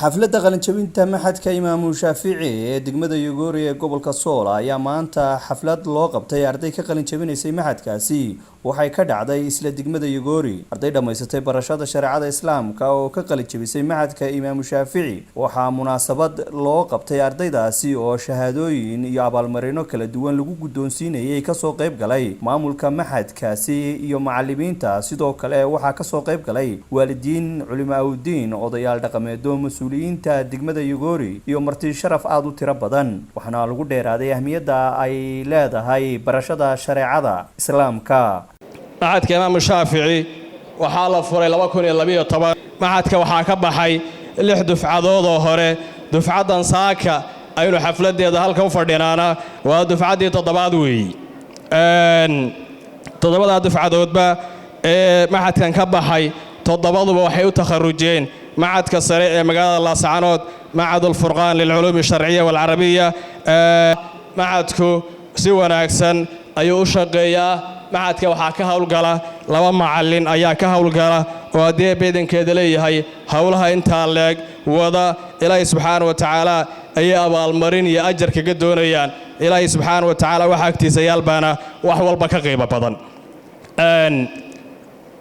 xafladda qalinjabinta maxadka Imaamu Shaafici ee degmada Yogoori ee gobolka Sool ayaa maanta xaflad loo qabtay arday ka qalinjabinaysay maxadkaasi waxay ka dhacday isla degmada Yogoori arday dhameysatay barashada shariicada Islaamka oo ka qalinjabisay maxadka Imaamu Shaafici waxaa munaasabad loo qabtay ardaydaasi oo shahaadooyin iyo abaalmarino kala duwan lagu guddoonsiinayay ka soo qayb galay maamulka maxadkaasi iyo macallimiinta sidoo kale waxaa ka soo qayb galay waalidiin culimaawidiin odayaal dhaqameed مسؤولينta degmada Yogoori iyo marti sharaf aad u tiro badan waxaana lagu dheeraaday ahmiyada ay leedahay barashada shariicada Islaamka maxadka Imaamu Shaafici waxa la furay 2012 maxadka waxa ka baxay 6 dufcadood oo hore dufcadan saaka aynu xafladeeda halka u fadhinaana waa dufcadii toddobaad weey toddobada dufcadoodba maxadkan ka baxay toddobaduba waxay u takharujeen معهد سريع مقالة الله سعنود معهد الفرقان للعلوم الشرعية والعربية معهدكو سوى ناكسن أيو شقيا معهدك وحاكا هولقالة لما معلن أياكا هولقالة ودي بيدن كيدلي هاي هولها انتالك وضا إلهي سبحانه وتعالى أي أبا المرين يأجر كقدونيان إلهي سبحانه وتعالى وحاكتي سيالبانا وحوال بكا غيبا بضن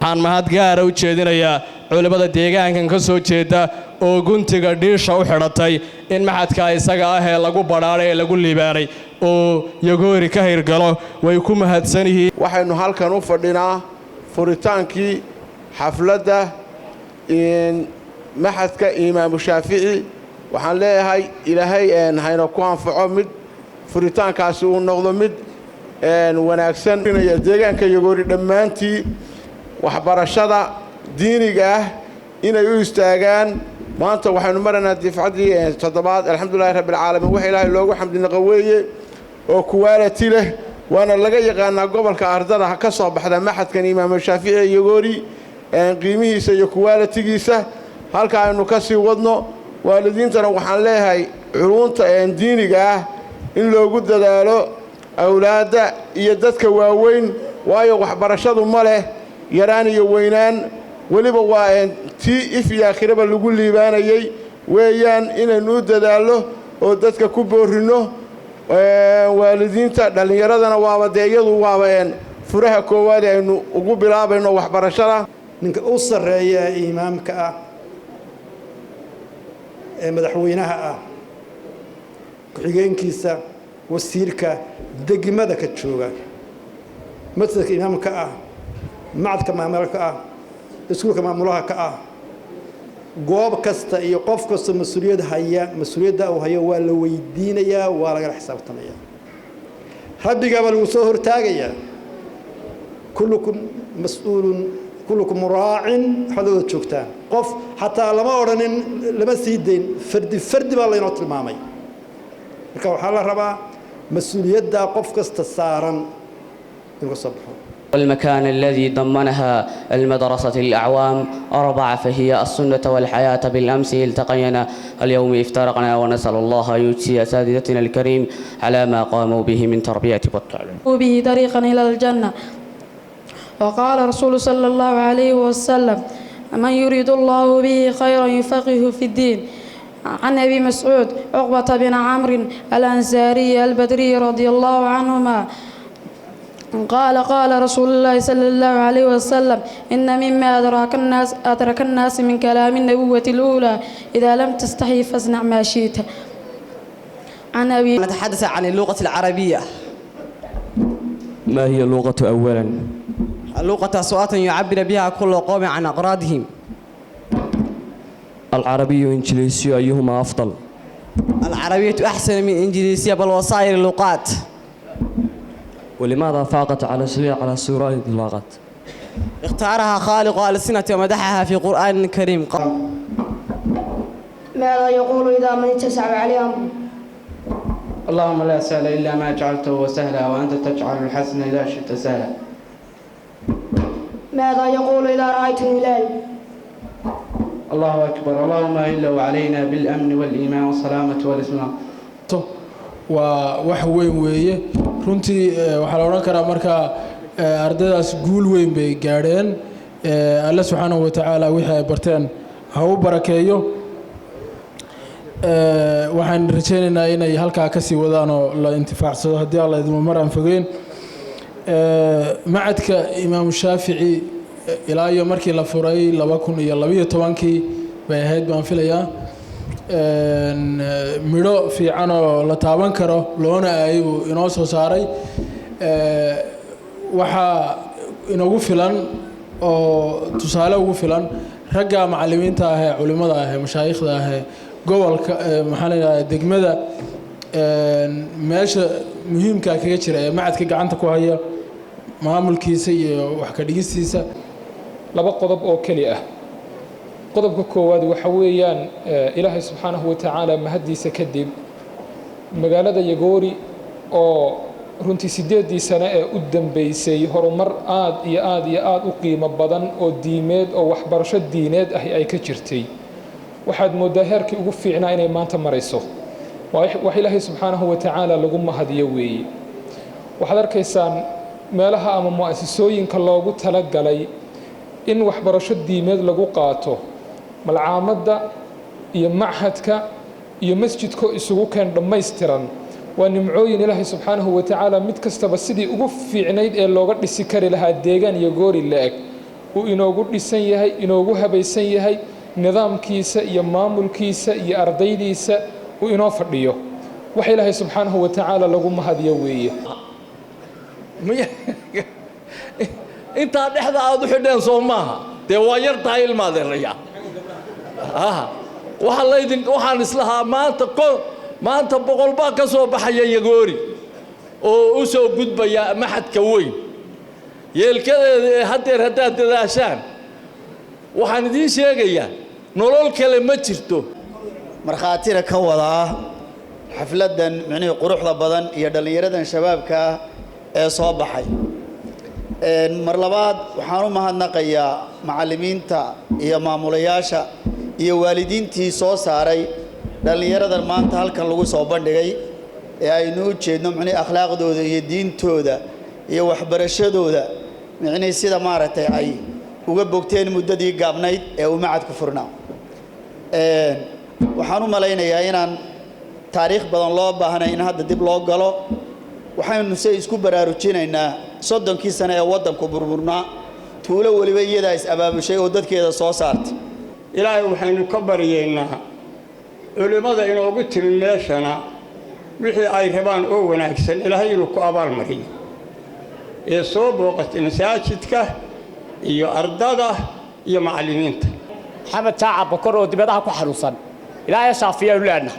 عن مهد قارة وشيدين culimada deegaankan ka soo jeeda oo guntiga dhiisha u xiratay in maxadka isaga ah ee lagu badhaaray ee lagu liibaanay oo Yogoori ka hirgalo way ku mahadsan yihiin waxaynu halkan u fadhinaa furitaankii xafladda in maxadka Imaamu Shaafici waxaan leeyahay ilaahay hayna ku anfaco mid furitaankaasi uu noqdo mid wanaagsan deegaanka Yogoori dhammaantii waxbarashada diiniga inay u istaagaan maanta waxaanu maranaa difcadii toddobaad alxamdulillaah rabbil caalamiin waxa ilaahay loogu xamdinaqa weeye oo quality leh waana laga yaqaanaa gobolka ardada ka soo baxda maxadkan Imaamu Shaafici Yogoori qiimihiisa iyo quality-giisa halka aynu ka sii wadno waalidiintana waxaan leeyahay culunta diiniga in loogu dadaalo awlaada iyo dadka waaweyn waayo waxbarashadu ma leh yaraan iyo weynaan waliba waa tii if aakhiraba lagu liibaanayay weeyaan inaynu dadaalo oo dadka ku boorino waalidiinta dhalinyaradana waaba deeyadu waaba furaha koowaad aynu ugu bilaabayno waxbarashada ninka u sareeya imaamka ah ee madaxweynaha ah ku-xigeenkiisa wasiirka degmada ka jooga masjidka imaamka ah macadka maamulka ah iskuulka maamulaha ka ah goob kasta iyo qof kasta mas'uuliyadda uu hayo waa la weydiinayaa waa laga xisaabtamayaa rabbiga baa lagu soo hortaagayaa kullukum mas'uulun kullukum raa'in hadoo joogtaan qof hatta lama oranin lama siideyn fardi baa la inoo tilmaamay marka waxa la rabaa mas'uuliyadda qof kasta saaran inuu sabxo والمكان الذي ضمنها المدرسة الأعوام 4 فهي السنة والحياة بالأمس التقينا اليوم افترقنا ونسأل الله أن يجزي أساتذتنا الكريم على ما قاموا به من تربية والتعليم به طريقا إلى الجنة وقال رسول صلى الله عليه وسلم من يريد الله به خيرا يفقه في الدين عن أبي مسعود عقبة بن عمرو الأنصاري البدري رضي الله عنهما قال رسول الله صلى الله عليه وسلم إن مما أدرك الناس من كلام النبوة الأولى إذا لم تستحي فاصنع ما شئت عن أبي نتحدث عن اللغة العربية. ما هي اللغة أولا؟ اللغة أصوات يعبر بها كل قوم عن أغراضهم. العربية والإنجليزية أيهما أفضل؟ العربية أحسن من الإنجليزية بل وسائر اللغات. ولماذا فاقت على سورة اللغات؟ اختارها خالق الألسنة ومدحها في قرآن كريم. ماذا يقول إذا من اتسع عليه أمر؟ اللهم لا سهل إلا ما جعلته سهلا وأنت تجعل الحزن إذا شئت سهلا. ماذا يقول إذا رأيت الهلال؟ الله أكبر اللهم إلا علينا بالأمن والإيمان والسلامة والإسلام. وwax weyn weeye runtii waxa la oran karaa marka ardaydaas guul weyn bay gaadheen Allah subhanahu wa ta'ala wixii ay barteen ha u barakeeyo waxaan rajaynaynaa inay halkaa ka sii wadaan oo la intifaacsado haddii alla idmo mar aan fogeen macadka imaamu shaafici ilaa iyo markii la furay 2012 bay ahayd baan filayaa midho fiican oo la taaban karo loona aayuu inoo soo saaray waxaa inagu filan oo tusaale ugu filan ragga macallimiinta ah ee culimada ah ee mashaayikhda ah ee gobolka maxaa la yidhahdaa degmada meesha muhiimka kaga jira ee macadka gacanta ku haya maamulkiisa iyo wax ka dhigistiisa laba qodob oo keli ah qodobka koowaad waxa weeyaan ilaahay subxaanahu wa tacaala mahadiisa kadib magaalada Yagoori oo runtii 8 sano ee u dambeysay horumar aad u qiimo badan oo diimeed oo waxbarasho diineed ah ay ka jirtay waxaad moodaa heerkii ugu fiicnaa inay maanta marayso wax ilaahay subxaanahu wa tacaala lagu mahadiyo weeye waxaad arkaysaan meelaha ama mu'asasooyinka loogu talagalay in waxbarasho diimeed lagu qaato malcaamadda iyo machadka iyo masjidka isugu keen dhammaystiran waa nimcooyin ilaahay subxaanahu wa tacaala mid kastaba sidii ugu fiicnayd ee looga dhisi kari lahaa deegaan Yagoori la-eg uu inoogu dhisan yahay inoogu habaysan yahay nidaamkiisa iyo maamulkiisa iyo ardaydiisa uu inoo fadhiyo wax ilaahay subxaanahu wa tacaala lagu mahadiyo weeye intaa dhexda aad u xidheen soo maaha dee waa yar tahay ilmaadeeraya waxaan islahaa maanta 100 baa ka soo baxaya Yagoori oo u soo gudbaya maxadka weyn yeelkadeeda haddeer haddaad dadaashaan waxaan idiin sheegayaa nolol kale ma jirto markhaatina ka wadaa xafladan micnihii quruxda badan iyo dhallinyaradan shabaabka ee soo baxay mar labaad waxaan u mahadnaqayaa macallimiinta iyo maamulayaasha iyo waalidiintii soo saaray dhallinyaradan maanta halkan lagu soo bandhigay ee aynu u jeedno micnihii akhlaaqdooda iyo diintooda iyo waxbarashadooda micnihii sida maaragtay ay uga bogteen muddadii gaabnayd ee uu macadku furnaa waxaan u malaynayaa inaan taariikh badan loo baahnay in hadda dib loo galo waxaynu se isku baraarujinaynaa 30 sano ee waddanku burburnaa tuulo waliba iyadaa is abaabushay oo dadkeeda soo saartay ilaahay waxaynu ka baryeynaa culimada inoogu tiri meeshana wixii ay rabaan oo wanaagsan ilaahay inuu ku abaalmariyo ee soo booqatay masaajidka iyo ardada iyo macallimiinta maxamed taaca bakor oo dibadaha ku xanuunsan ilaahay shaafiyo leena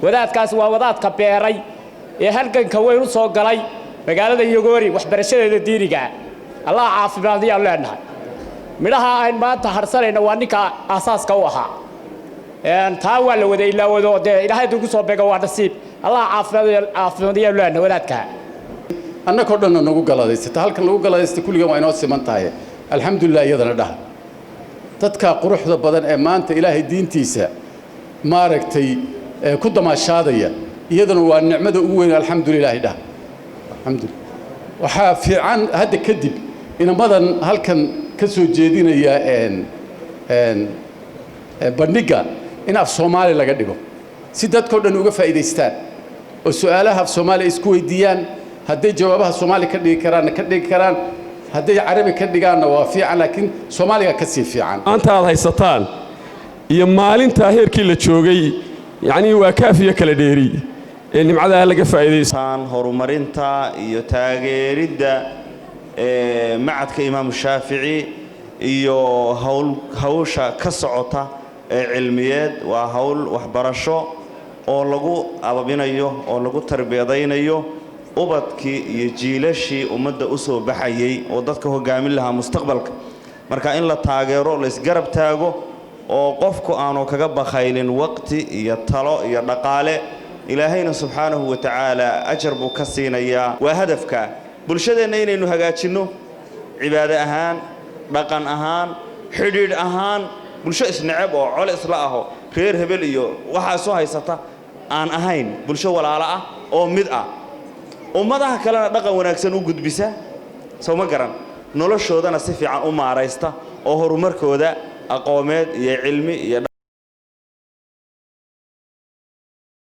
wadaadkaas waa wadaadka beeray ee halganka weyn u soo galay magaalada Yagoori waxbarashadeeda diiniga Allah caafimaadiyo leena midhaha ay maanta harsanayna waa ninka asaaska u ahaa taa waa la waday ilaa wado ilaahay ugu soo beega waa nasiib Allah caafimaadiyo leena wadaadka annagoo dhan nagu galadeysata halkan lagu galadeystay kulliga waa inoo siman tahay alxamdulillah iyadana dhaha dadka quruxda badan ee maanta ilaahay diintiisa maaragtay ku damaashaadaya iyadana waa nicmada ugu weyn alxamdulillah dhaha alxamdulillah waxa fiican hadda kadib inamadan halkan ka soo jeedinaya bandhiga in af Soomaali laga dhigo si dadkoo dhan uga faa'iideystaan oo su'aalaha af Soomaali isku weydiiyaan hadday jawaabaha Soomaali ka dhigi karaan hadday Carabi ka dhigaanna waa fiican laakiin Soomaaliga ka sii fiican anta aad haysataan iyo maalinta heerkii la joogay yani waa kaafiya kala dheeri ee nimcada laga faa'iideystaan horumarinta iyo taageeridda macadka Imaam Shaafici iyo hawsha ka socota ee cilmiyeed waa hawl waxbarasho oo lagu ababinayo oo lagu tarbiyadaynayo ubadkii iyo jiilashii ummadda u soo baxayay oo dadka hogaamin lahaa mustaqbalka marka in la taageero la isgarab taago oo qofku aanu kaga bakhaylin waqti iyo talo iyo dhaqaale ilaahayna subxaanahu wa tacaala ajar buu ka siinayaa waa hadafka bulshadeenna inaynu hagaajinno cibaado ahaan dhaqan ahaan xidhiidh ahaan bulsho isnacab oo col isla aho reer hebel iyo waxaa soo haysata aan ahayn bulsho walaalo ah oo mid ah ummadaha kalena dhaqan wanaagsan u gudbisa soo ma garan noloshoodana si fiican u maaraysta oo horumarkooda aqoomeed iyo cilmi iyo